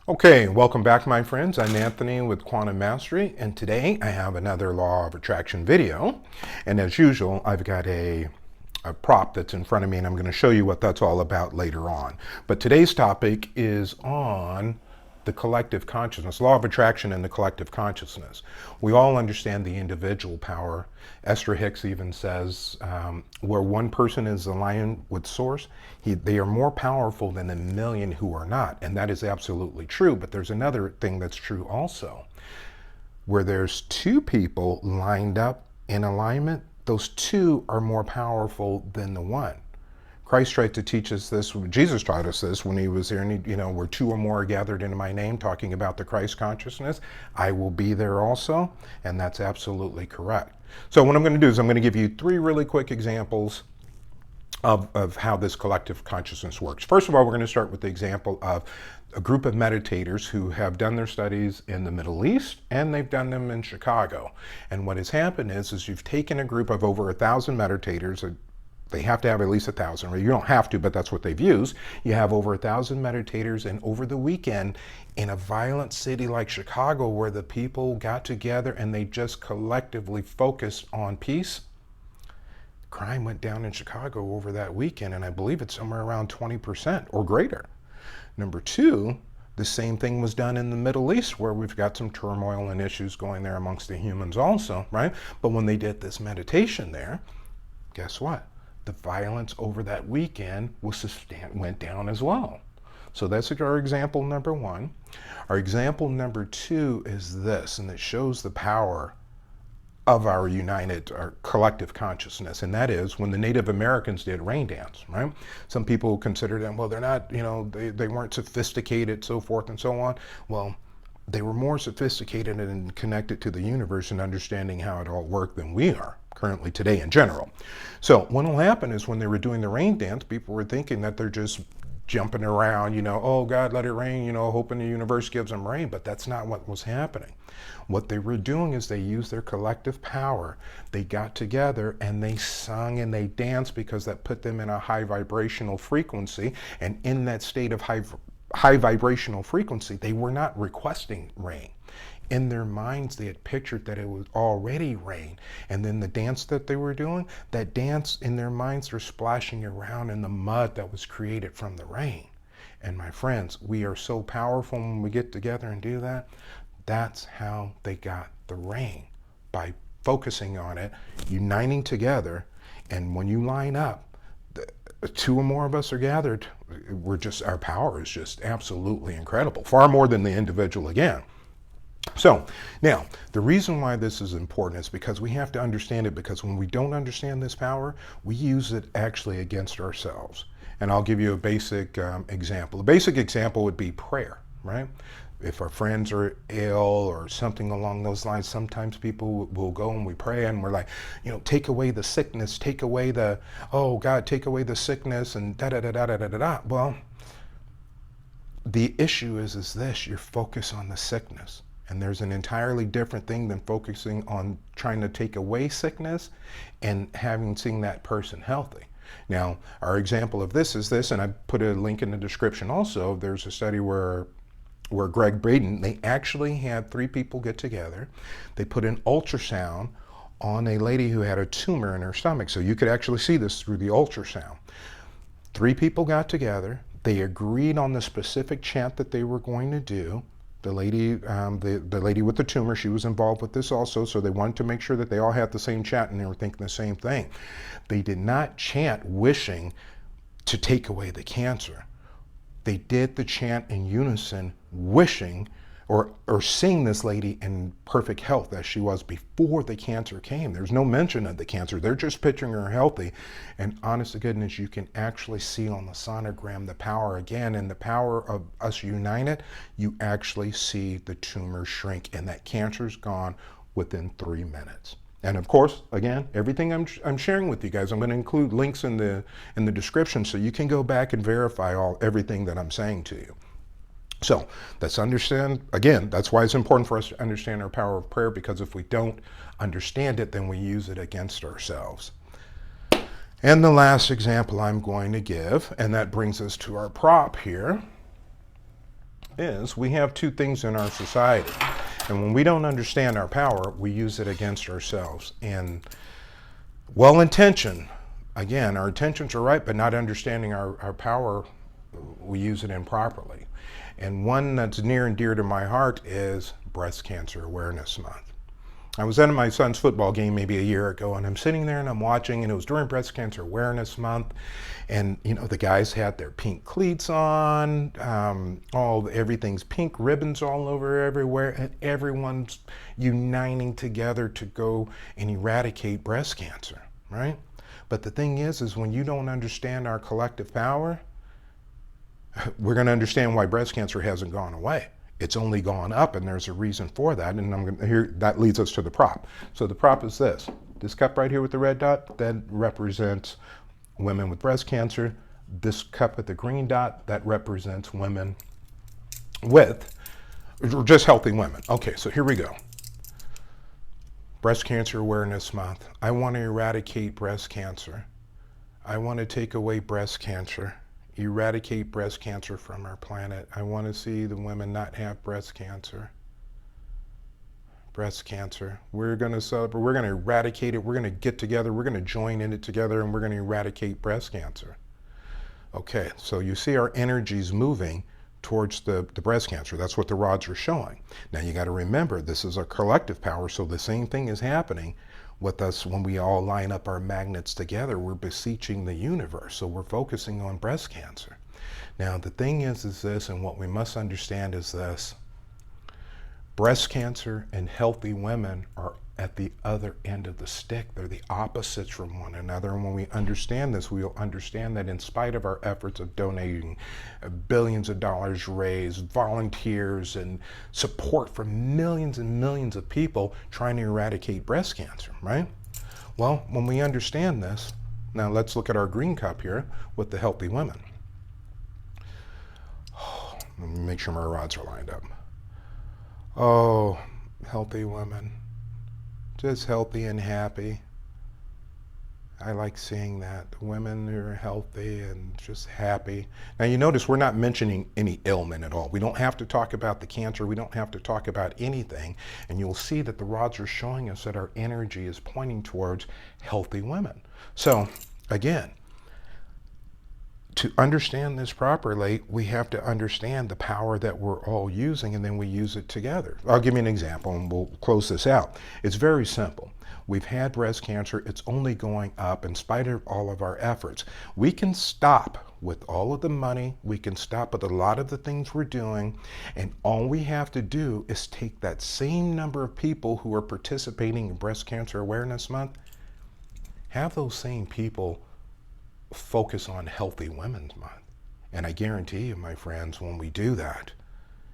Okay, welcome back, my friends. I'm Anthony with Quantum Mastery, and today I have another Law of Attraction video. And as usual, I've got a prop that's in front of me, and I'm going to show you what that's all about later on. But today's topic is on the collective consciousness, law of attraction and the collective consciousness. We all understand the individual power. Esther Hicks even says where one person is aligned with source, they are more powerful than a million who are not. And that is absolutely true. But there's another thing that's true also. Where there's two people lined up in alignment, those two are more powerful than the one. Christ tried to teach us this. Jesus taught us this when he was here, and where two or more are gathered into my name, talking about the Christ consciousness, I will be there also, and that's absolutely correct. So what I'm going to do is I'm going to give you three really quick examples of how this collective consciousness works. First of all, we're going to start with the example of a group of meditators who have done their studies in the Middle East, and they've done them in Chicago. And what has happened is you've taken a group of over 1,000 meditators. They have to have at least 1,000, or you don't have to, but that's what they've used. You have over 1,000 meditators, and over the weekend, in a violent city like Chicago, where the people got together and they just collectively focused on peace, crime went down in Chicago over that weekend, and I believe it's somewhere around 20% or greater. Number two, the same thing was done in the Middle East, where we've got some turmoil and issues going there amongst the humans also, right? But when they did this meditation there, guess what? The violence over that weekend went down as well. So that's our example number one. Our example number two is this, and it shows the power of our our collective consciousness, and that is when the Native Americans did rain dance, right? Some people consider them, well, they're not, they weren't sophisticated, so forth and so on. Well, they were more sophisticated and connected to the universe and understanding how it all worked than we are currently today in general. So what will happen is when they were doing the rain dance, people were thinking that they're just jumping around, oh God, let it rain, hoping the universe gives them rain, but that's not what was happening. What they were doing is they used their collective power. They got together and they sung and they danced because that put them in a high vibrational frequency, and in that state of high vibrational frequency, they were not requesting rain. In their minds, they had pictured that it was already rain. And then the dance that they were doing, that dance in their minds, they're splashing around in the mud that was created from the rain. And my friends, we are so powerful when we get together and do that. That's how they got the rain, by focusing on it, uniting together. And when you line up, two or more of us are gathered, our power is just absolutely incredible, far more than the individual again. So now, the reason why this is important is because we have to understand it, because when we don't understand this power, we use it actually against ourselves. And I'll give you a basic example. A basic example would be prayer, right? If our friends are ill or something along those lines, sometimes people will go and we pray and we're like, take away the sickness, take away oh God, take away the sickness, and da-da-da-da-da-da-da. Well, the issue is this: you're focused on the sickness. And there's an entirely different thing than focusing on trying to take away sickness and seeing that person healthy. Now, our example of this is this, and I put a link in the description also. There's a study where Greg Braden, they actually had three people get together. They put an ultrasound on a lady who had a tumor in her stomach. So you could actually see this through the ultrasound. Three people got together. They agreed on the specific chant that they were going to do. The lady, the lady with the tumor, she was involved with this also, so they wanted to make sure that they all had the same chant and they were thinking the same thing. They did not chant wishing to take away the cancer. They did the chant in unison, wishing or seeing this lady in perfect health as she was before the cancer came. There's no mention of the cancer. They're just picturing her healthy. And honest to goodness, you can actually see on the sonogram the power again, and the power of us united. You actually see the tumor shrink, and that cancer's gone within 3 minutes. And of course, again, everything I'm sharing with you guys, I'm going to include links in the description so you can go back and verify everything that I'm saying to you. So let's understand, again, that's why it's important for us to understand our power of prayer, because if we don't understand it, then we use it against ourselves. And the last example I'm going to give, and that brings us to our prop here. is we have two things in our society. And when we don't understand our power, we use it against ourselves. And well-intentioned, again, our intentions are right, but not understanding our power, we use it improperly. And one that's near and dear to my heart is Breast Cancer Awareness Month. I was at my son's football game maybe a year ago, and I'm sitting there and I'm watching, and it was during Breast Cancer Awareness Month. And you know, the guys had their pink cleats on, everything's pink, ribbons all over everywhere, and everyone's uniting together to go and eradicate breast cancer, right? But the thing is when you don't understand our collective power, we're going to understand why breast cancer hasn't gone away. It's only gone up, and there's a reason for that. And that leads us to the prop. So the prop is this. This cup right here with the red dot, that represents women with breast cancer. This cup with the green dot, that represents women with, just healthy women. Okay, so here we go. Breast Cancer Awareness Month. I want to eradicate breast cancer. I want to take away breast cancer. Eradicate breast cancer from our planet. I want to see the women not have breast cancer. Breast cancer. We're going to celebrate. We're going to eradicate it. We're going to get together. We're going to join in it together, and we're going to eradicate breast cancer. Okay, so you see our energies moving towards the breast cancer. That's what the rods are showing. Now you got to remember, this is a collective power, so the same thing is happening with us when we all line up our magnets together. We're beseeching the universe, so we're focusing on breast cancer. Now the thing is this, and what we must understand is this: breast cancer and healthy women are at the other end of the stick. They're the opposites from one another. And when we understand this, we'll understand that in spite of our efforts of donating billions of dollars raised, volunteers, and support from millions and millions of people trying to eradicate breast cancer, right? Well, when we understand this, now let's look at our green cup here with the healthy women. Let me make sure my rods are lined up. Oh, healthy women. Just healthy and happy. I like seeing that. The women who are healthy and just happy. Now you notice we're not mentioning any ailment at all. We don't have to talk about the cancer. We don't have to talk about anything. And you'll see that the rods are showing us that our energy is pointing towards healthy women. So again, to understand this properly, we have to understand the power that we're all using, and then we use it together. I'll give you an example and we'll close this out. It's very simple. We've had breast cancer. It's only going up in spite of all of our efforts. We can stop with all of the money. We can stop with a lot of the things we're doing. And all we have to do is take that same number of people who are participating in Breast Cancer Awareness Month, have those same people focus on Healthy Women's Month. And I guarantee you, my friends, when we do that,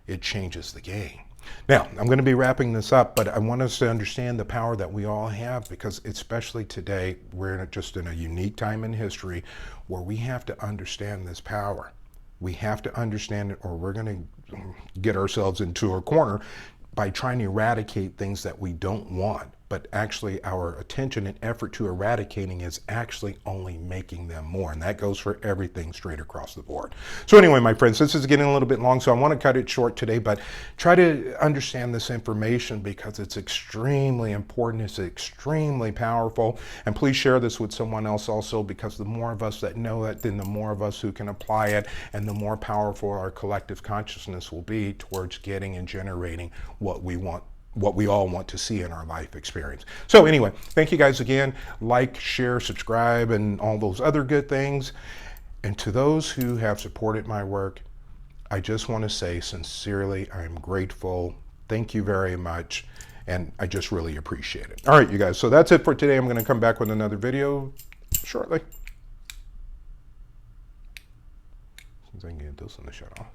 it changes the game. Now, I'm going to be wrapping this up, but I want us to understand the power that we all have, because especially today, we're just in a unique time in history where we have to understand this power. We have to understand it, or we're going to get ourselves into a corner by trying to eradicate things that we don't want. But actually our attention and effort to eradicating is actually only making them more. And that goes for everything straight across the board. So anyway, my friends, this is getting a little bit long, so I want to cut it short today, but try to understand this information because it's extremely important. It's extremely powerful. And please share this with someone else also, because the more of us that know it, then the more of us who can apply it, and the more powerful our collective consciousness will be towards getting and generating what we want, what we all want to see in our life experience. So anyway, thank you guys again. Like, share, subscribe, and all those other good things. And to those who have supported my work, I just want to say sincerely, I'm grateful. Thank you very much. And I just really appreciate it. All right, you guys. So that's it for today. I'm going to come back with another video shortly. Since I can get this in the shut off.